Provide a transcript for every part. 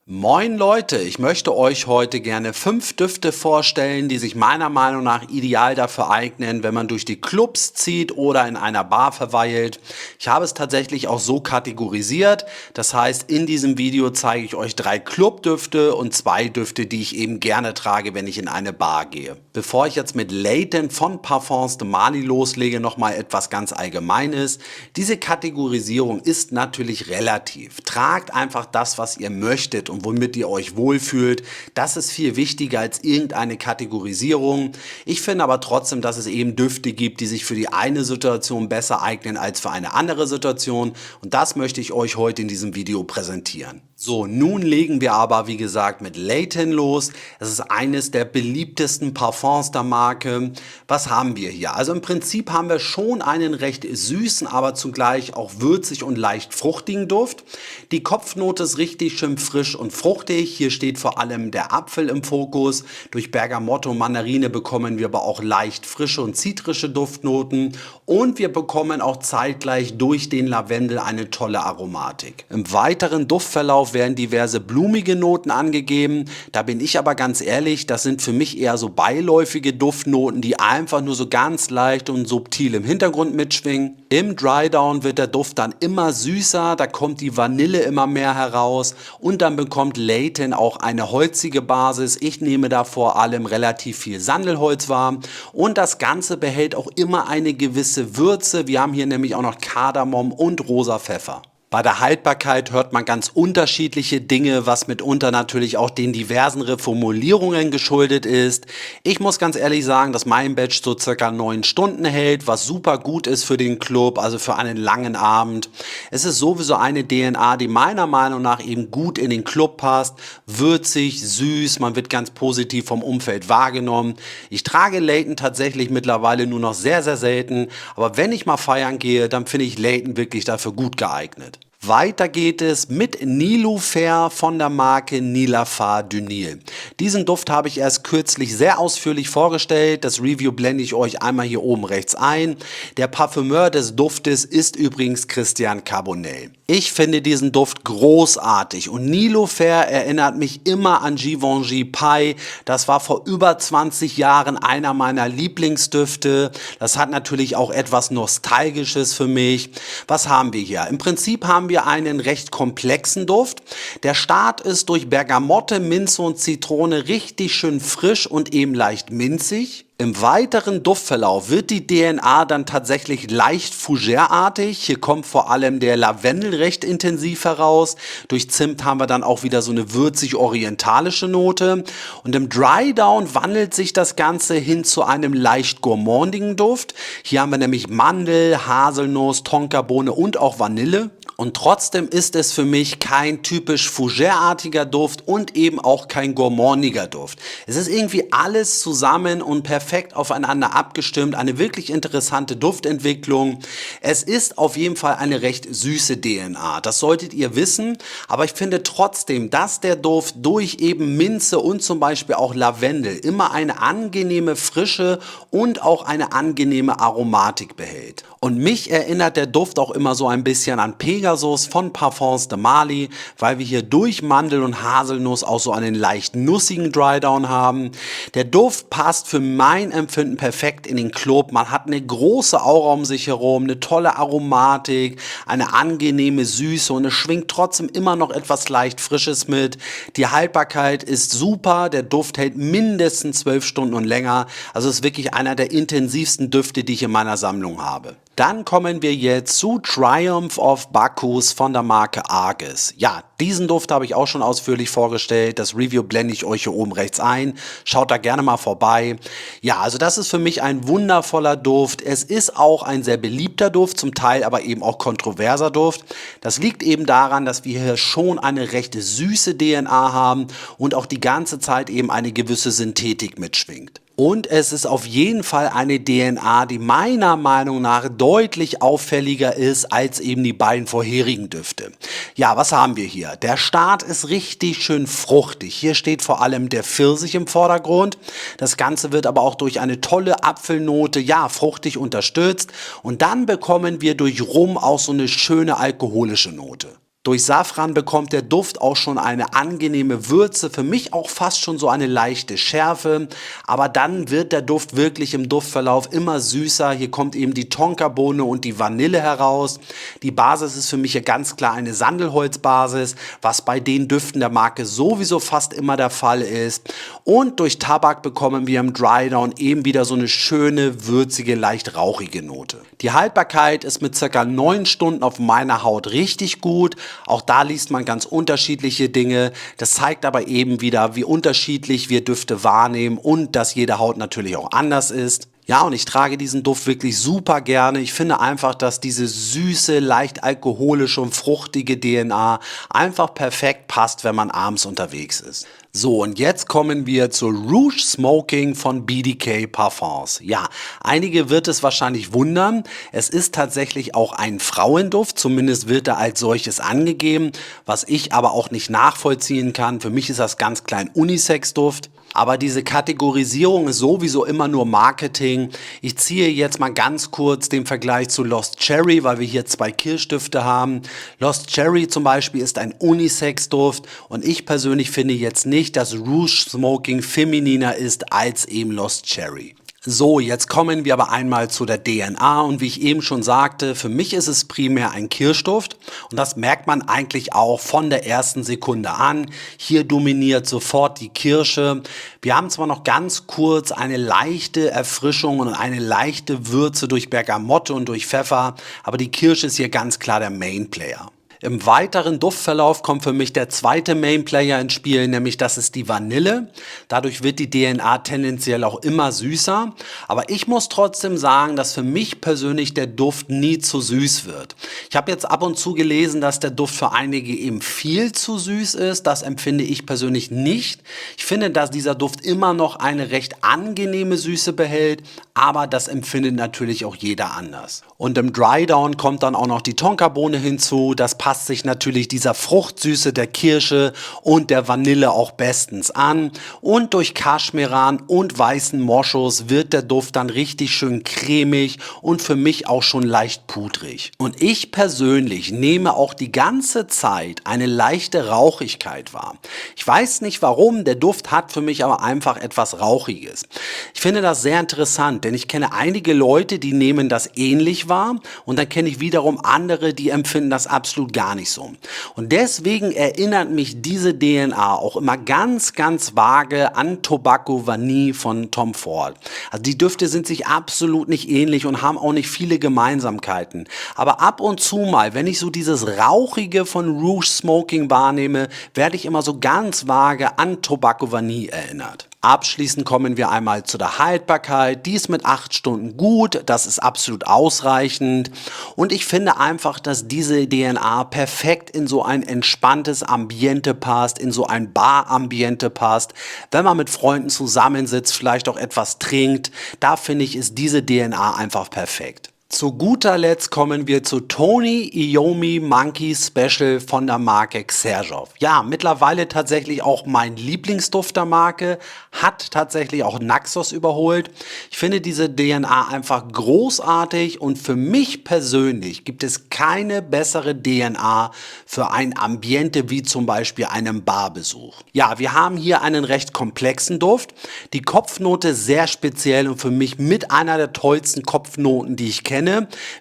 Moin Leute, ich möchte euch heute gerne 5 Düfte vorstellen, die sich meiner Meinung nach ideal dafür eignen, wenn man durch die Clubs zieht oder in einer Bar verweilt. Ich habe es tatsächlich auch so kategorisiert. Das heißt, in diesem Video zeige ich euch 3 Clubdüfte und 2 Düfte, die ich eben gerne trage, wenn ich in eine Bar gehe. Bevor ich jetzt mit Layton von Parfums de Marly loslege, nochmal etwas ganz Allgemeines. Diese Kategorisierung ist natürlich relativ. Tragt einfach das, was ihr möchtet und womit ihr euch wohlfühlt. Das ist viel wichtiger als irgendeine Kategorisierung. Ich finde aber trotzdem, dass es eben Düfte gibt, die sich für die eine Situation besser eignen als für eine andere Situation. Und das möchte ich euch heute in diesem Video präsentieren. So, nun legen wir aber, wie gesagt, mit Layton los. Es ist eines der beliebtesten Parfums der Marke. Was haben wir hier? Also im Prinzip haben wir schon einen recht süßen, aber zugleich auch würzig und leicht fruchtigen Duft. Die Kopfnote ist richtig schön frisch und fruchtig. Hier steht vor allem der Apfel im Fokus. Durch Bergamotto und Mandarine bekommen wir aber auch leicht frische und zitrische Duftnoten. Und wir bekommen auch zeitgleich durch den Lavendel eine tolle Aromatik. Im weiteren Duftverlauf werden diverse blumige Noten angegeben. Da bin ich aber ganz ehrlich, das sind für mich eher so beiläufige Duftnoten, die einfach nur so ganz leicht und subtil im Hintergrund mitschwingen. Im Drydown wird der Duft dann immer süßer, da kommt die Vanille immer mehr heraus und dann bekommt Layton auch eine holzige Basis. Ich nehme da vor allem relativ viel Sandelholz wahr und das Ganze behält auch immer eine gewisse Würze. Wir haben hier nämlich auch noch Kardamom und rosa Pfeffer. Bei der Haltbarkeit hört man ganz unterschiedliche Dinge, was mitunter natürlich auch den diversen Reformulierungen geschuldet ist. Ich muss ganz ehrlich sagen, dass mein Batch so circa 9 Stunden hält, was super gut ist für den Club, also für einen langen Abend. Es ist sowieso eine DNA, die meiner Meinung nach eben gut in den Club passt. Würzig, süß, man wird ganz positiv vom Umfeld wahrgenommen. Ich trage Layton tatsächlich mittlerweile nur noch sehr, sehr selten, aber wenn ich mal feiern gehe, dann finde ich Layton wirklich dafür gut geeignet. Weiter geht es mit Niloufer von der Marke Nilafar du Nil. Diesen Duft habe ich erst kürzlich sehr ausführlich vorgestellt. Das Review blende ich euch einmal hier oben rechts ein. Der Parfümeur des Duftes ist übrigens Christian Carbonell. Ich finde diesen Duft großartig und Niloufer erinnert mich immer an Givenchy Paille. Das war vor über 20 Jahren einer meiner Lieblingsdüfte. Das hat natürlich auch etwas Nostalgisches für mich. Was haben wir hier? Im Prinzip haben wir einen recht komplexen Duft. Der Start ist durch Bergamotte, Minze und Zitrone richtig schön frisch und eben leicht minzig. Im weiteren Duftverlauf wird die DNA dann tatsächlich leicht fougère-artig. Hier kommt vor allem der Lavendel recht intensiv heraus. Durch Zimt haben wir dann auch wieder so eine würzig-orientalische Note. Und im Drydown wandelt sich das Ganze hin zu einem leicht gourmandigen Duft. Hier haben wir nämlich Mandel, Haselnuss, Tonkabohne und auch Vanille. Und trotzdem ist es für mich kein typisch fougère-artiger Duft und eben auch kein gourmandiger Duft. Es ist irgendwie alles zusammen und perfekt aufeinander abgestimmt. Eine wirklich interessante Duftentwicklung. Es ist auf jeden Fall eine recht süße DNA. Das solltet ihr wissen. Aber ich finde trotzdem, dass der Duft durch eben Minze und zum Beispiel auch Lavendel immer eine angenehme Frische und auch eine angenehme Aromatik behält. Und mich erinnert der Duft auch immer so ein bisschen an Pegasus von Parfums de Marly, weil wir hier durch Mandel und Haselnuss auch so einen leicht nussigen Drydown haben. Der Duft passt für mein Empfinden perfekt in den Club. Man hat eine große Aura um sich herum, eine tolle Aromatik, eine angenehme Süße und es schwingt trotzdem immer noch etwas leicht Frisches mit. Die Haltbarkeit ist super, der Duft hält mindestens 12 Stunden und länger. Also es ist wirklich einer der intensivsten Düfte, die ich in meiner Sammlung habe. Dann kommen wir jetzt zu Triumph of Bacchus von der Marke Argus. Ja, diesen Duft habe ich auch schon ausführlich vorgestellt. Das Review blende ich euch hier oben rechts ein. Schaut da gerne mal vorbei. Ja, also das ist für mich ein wundervoller Duft. Es ist auch ein sehr beliebter Duft, zum Teil aber eben auch kontroverser Duft. Das liegt eben daran, dass wir hier schon eine recht süße DNA haben und auch die ganze Zeit eben eine gewisse Synthetik mitschwingt. Und es ist auf jeden Fall eine DNA, die meiner Meinung nach deutlich auffälliger ist als eben die beiden vorherigen Düfte. Ja, was haben wir hier? Der Start ist richtig schön fruchtig. Hier steht vor allem der Pfirsich im Vordergrund. Das Ganze wird aber auch durch eine tolle Apfelnote, ja, fruchtig unterstützt. Und dann bekommen wir durch Rum auch so eine schöne alkoholische Note. Durch Safran bekommt der Duft auch schon eine angenehme Würze, für mich auch fast schon so eine leichte Schärfe, aber dann wird der Duft wirklich im Duftverlauf immer süßer. Hier kommt eben die Tonkabohne und die Vanille heraus. Die Basis ist für mich hier ganz klar eine Sandelholzbasis, was bei den Düften der Marke sowieso fast immer der Fall ist. Und durch Tabak bekommen wir im Dry Down eben wieder so eine schöne, würzige, leicht rauchige Note. Die Haltbarkeit ist mit ca. 9 Stunden auf meiner Haut richtig gut. Auch da liest man ganz unterschiedliche Dinge. Das zeigt aber eben wieder, wie unterschiedlich wir Düfte wahrnehmen und dass jede Haut natürlich auch anders ist. Ja, und ich trage diesen Duft wirklich super gerne. Ich finde einfach, dass diese süße, leicht alkoholische und fruchtige DNA einfach perfekt passt, wenn man abends unterwegs ist. So, und jetzt kommen wir zur Rouge Smoking von BDK Parfums. Ja, einige wird es wahrscheinlich wundern. Es ist tatsächlich auch ein Frauenduft, zumindest wird er als solches angegeben, was ich aber auch nicht nachvollziehen kann. Für mich ist das ganz klar ein Unisex-Duft. Aber diese Kategorisierung ist sowieso immer nur Marketing. Ich ziehe jetzt mal ganz kurz den Vergleich zu Lost Cherry, weil wir hier 2 Kirschdüfte haben. Lost Cherry zum Beispiel ist ein Unisex-Duft und ich persönlich finde jetzt nicht, dass Rouge Smoking femininer ist als eben Lost Cherry. So, jetzt kommen wir aber einmal zu der DNA und wie ich eben schon sagte, für mich ist es primär ein Kirschduft und das merkt man eigentlich auch von der ersten Sekunde an. Hier dominiert sofort die Kirsche. Wir haben zwar noch ganz kurz eine leichte Erfrischung und eine leichte Würze durch Bergamotte und durch Pfeffer, aber die Kirsche ist hier ganz klar der Mainplayer. Im weiteren Duftverlauf kommt für mich der zweite Mainplayer ins Spiel, nämlich das ist die Vanille. Dadurch wird die DNA tendenziell auch immer süßer, aber ich muss trotzdem sagen, dass für mich persönlich der Duft nie zu süß wird. Ich habe jetzt ab und zu gelesen, dass der Duft für einige eben viel zu süß ist. Das empfinde ich persönlich nicht. Ich finde, dass dieser Duft immer noch eine recht angenehme Süße behält, aber das empfindet natürlich auch jeder anders. Und im Dry Down kommt dann auch noch die Tonkabohne hinzu. Das passt sich natürlich dieser Fruchtsüße der Kirsche und der Vanille auch bestens an. Und durch Kaschmeran und weißen Moschus wird der Duft dann richtig schön cremig und für mich auch schon leicht pudrig. Und ich persönlich nehme auch die ganze Zeit eine leichte Rauchigkeit wahr. Ich weiß nicht warum, der Duft hat für mich aber einfach etwas Rauchiges. Ich finde das sehr interessant, denn ich kenne einige Leute, die nehmen das ähnlich wahr und dann kenne ich wiederum andere, die empfinden das absolut gar nicht so. Und deswegen erinnert mich diese DNA auch immer ganz, ganz vage an Tobacco Vanille von Tom Ford. Also die Düfte sind sich absolut nicht ähnlich und haben auch nicht viele Gemeinsamkeiten. Aber ab und zu mal, wenn ich so dieses Rauchige von Rouge Smoking wahrnehme, werde ich immer so ganz vage an Tobacco Vanille erinnert. Abschließend kommen wir einmal zu der Haltbarkeit. Die ist mit 8 Stunden gut, das ist absolut ausreichend. Und ich finde einfach, dass diese DNA perfekt in so ein entspanntes Ambiente passt, in so ein Bar-Ambiente passt. Wenn man mit Freunden zusammensitzt, vielleicht auch etwas trinkt, da finde ich, ist diese DNA einfach perfekt. Zu guter Letzt kommen wir zu Tony Iommi Monkey Special von der Marke Xerjoff. Ja, mittlerweile tatsächlich auch mein Lieblingsduft der Marke, hat tatsächlich auch Naxos überholt. Ich finde diese DNA einfach großartig und für mich persönlich gibt es keine bessere DNA für ein Ambiente wie zum Beispiel einen Barbesuch. Ja, wir haben hier einen recht komplexen Duft, die Kopfnote sehr speziell und für mich mit einer der tollsten Kopfnoten, die ich kenne.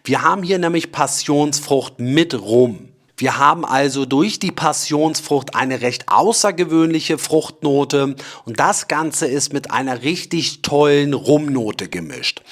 Wir haben hier nämlich Passionsfrucht mit Rum. Wir haben also durch die Passionsfrucht eine recht außergewöhnliche Fruchtnote und das Ganze ist mit einer richtig tollen Rumnote gemischt.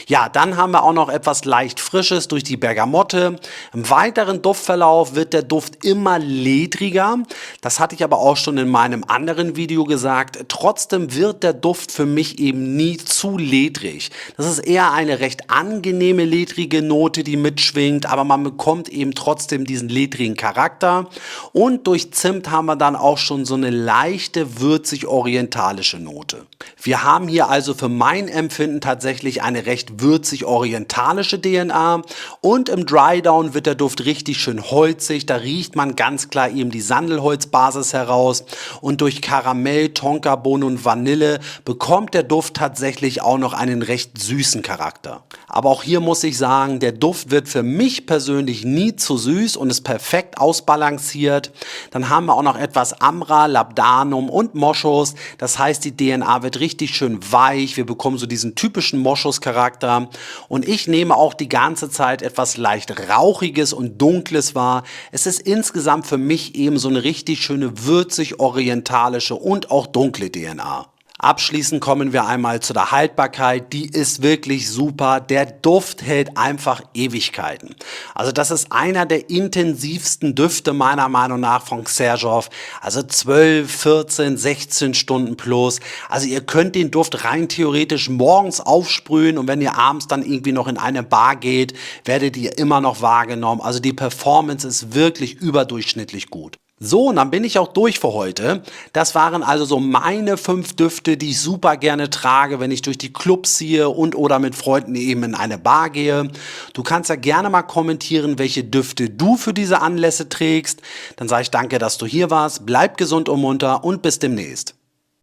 Ja, dann haben wir auch noch etwas leicht Frisches durch die Bergamotte. Im weiteren Duftverlauf wird der Duft immer ledriger. Das hatte ich aber auch schon in meinem anderen Video gesagt. Trotzdem wird der Duft für mich eben nie zu ledrig. Das ist eher eine recht angenehme ledrige Note, die mitschwingt, aber man bekommt eben trotzdem diesen ledrigen Charakter und durch Zimt haben wir dann auch schon so eine leichte würzig-orientalische Note. Wir haben hier also für mein Empfinden tatsächlich eine recht würzig-orientalische DNA und im Dry Down wird der Duft richtig schön holzig, da riecht man ganz klar eben die Sandelholzbasis heraus und durch Karamell, Tonkabohne und Vanille bekommt der Duft tatsächlich auch noch einen recht süßen Charakter. Aber auch hier muss ich sagen, der Duft wird für mich persönlich nie zu süß und ist perfekt perfekt ausbalanciert. Dann haben wir auch noch etwas Ambra, Labdanum und Moschus. Das heißt, die DNA wird richtig schön weich. Wir bekommen so diesen typischen Moschus-Charakter. Und ich nehme auch die ganze Zeit etwas leicht Rauchiges und Dunkles wahr. Es ist insgesamt für mich eben so eine richtig schöne würzig-orientalische und auch dunkle DNA. Abschließend kommen wir einmal zu der Haltbarkeit. Die ist wirklich super. Der Duft hält einfach Ewigkeiten. Also das ist einer der intensivsten Düfte meiner Meinung nach von Xerjoff. Also 12, 14, 16 Stunden plus. Also ihr könnt den Duft rein theoretisch morgens aufsprühen und wenn ihr abends dann irgendwie noch in eine Bar geht, werdet ihr immer noch wahrgenommen. Also die Performance ist wirklich überdurchschnittlich gut. So, und dann bin ich auch durch für heute. Das waren also so meine 5 Düfte, die ich super gerne trage, wenn ich durch die Clubs ziehe und oder mit Freunden eben in eine Bar gehe. Du kannst ja gerne mal kommentieren, welche Düfte du für diese Anlässe trägst. Dann sage ich danke, dass du hier warst. Bleib gesund und munter und bis demnächst.